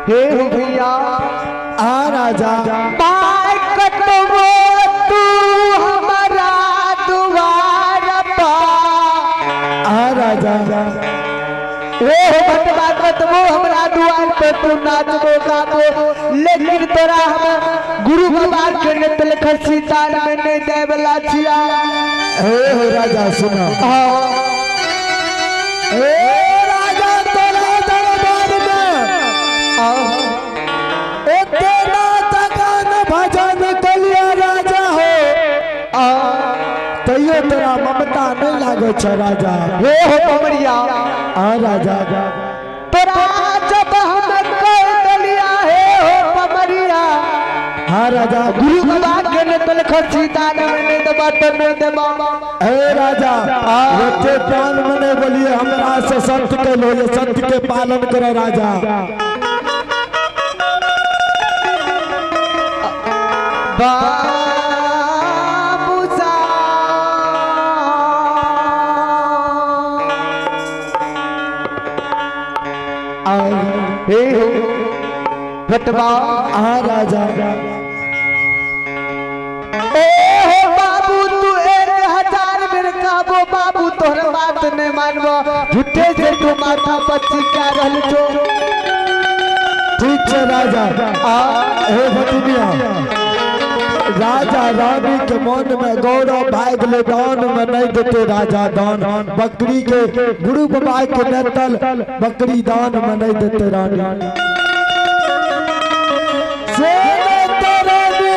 हे हो भैया आ राजा पाय कटवो तू हमारा द्वार पा आ राजा हे हो बटवा कटवो हमरा द्वार पे तू नाचबो गाबो लेकिन तोरा हम गुरु बाबा के नेतल खसी दान में नहीं दे वाला छिया हे हो राजा सुनो हे राजा तोरा दरबार में तेरा तकान भजन कलिया राजा हो तैयो तोरा ममता नहीं लागे छ राजा हे हो पमरिया आ राजा तोरा जब हम कह दलिया हे हो पमरिया हाँ राजा गुरु बाबा के नेतल खसी दान में नहीं देबा तो नहीं देबा हे राजा ये प्राण मने बोलिए हमरा से सत्य के लो ये सत्य के पालन करो राजा बाबूसा हे हो घटवा आ राजा ए हो बाबू तू 1000 बेर कहबो बाबू तोहर बात नहीं मानबो झूठे से तू माथा पच्ची क्या रहल छो ठीक है राजा हे भटिया राजा रानी के मन में गौरव भाग ले दान में नहीं देते राजा दान बकरी के गुरु बाबा के नेतल बकरी दान में नहीं देते रानी से रानी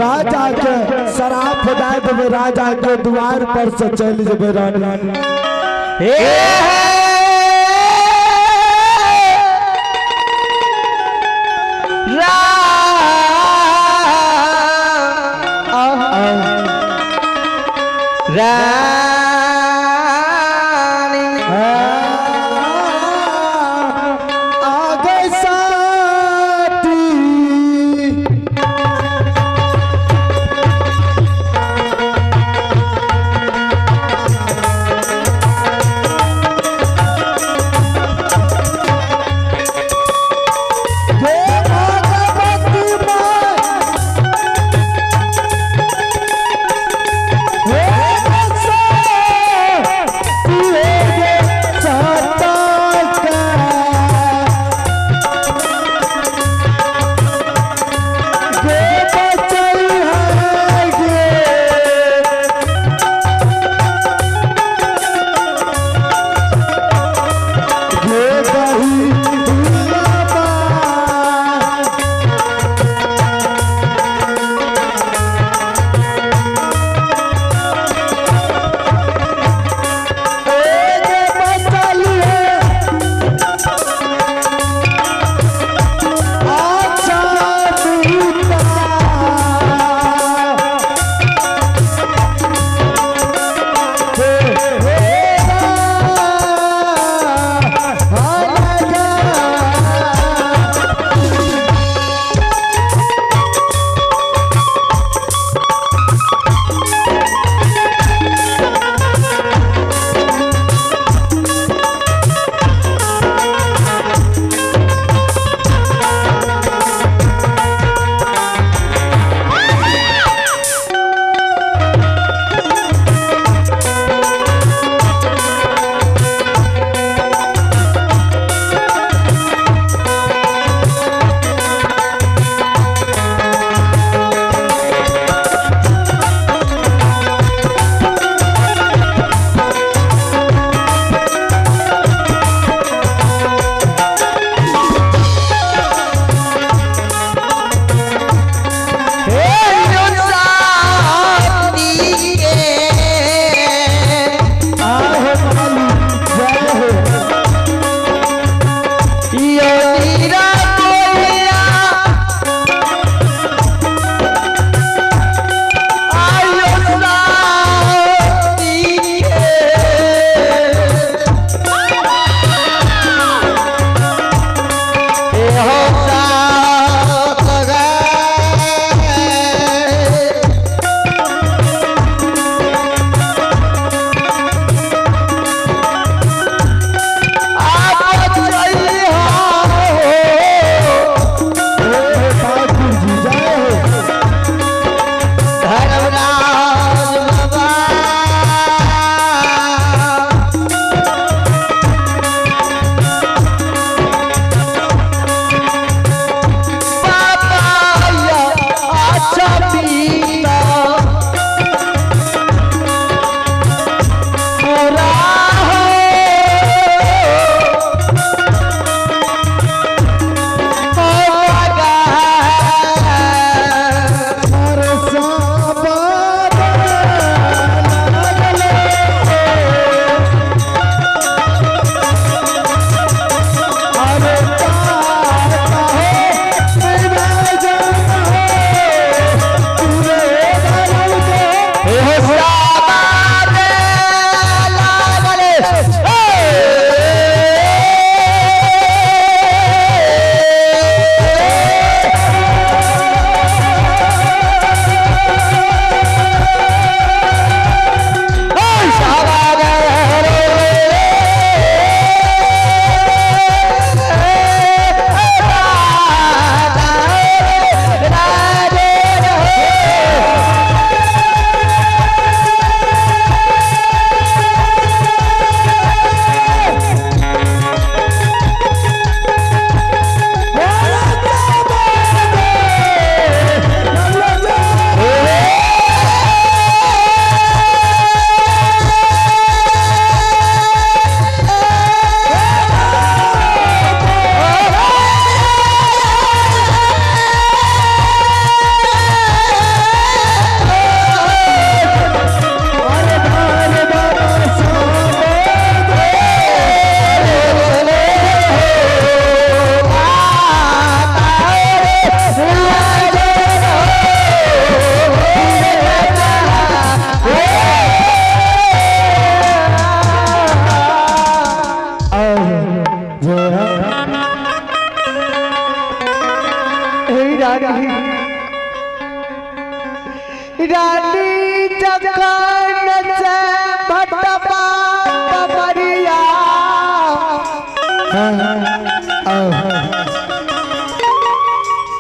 राजा के शराब दे देवे राजा के द्वार पर से चल जेबे रानी आगे साथी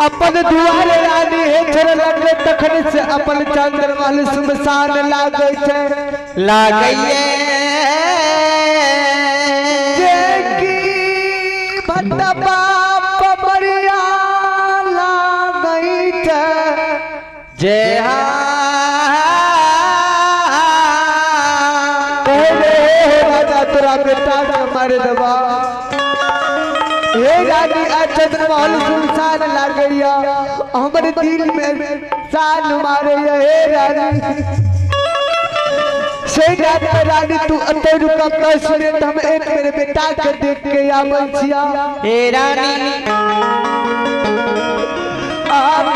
अपन दुआरे रानी हे छर लगले तखन से अपन चंद्रमहल सुमसान लागे छे भट्टा बाप मरिया लागई छे जय राजा तोरा बेटा के मार दबा हे रानी आ चंद्रमहल सुनसान लागैया हमर दिल में सान मारैया हे रानी से रानी तू अते रुका 10 मिनट हम एक मेरे बेटा के देख के आबै छिया हे रानी आप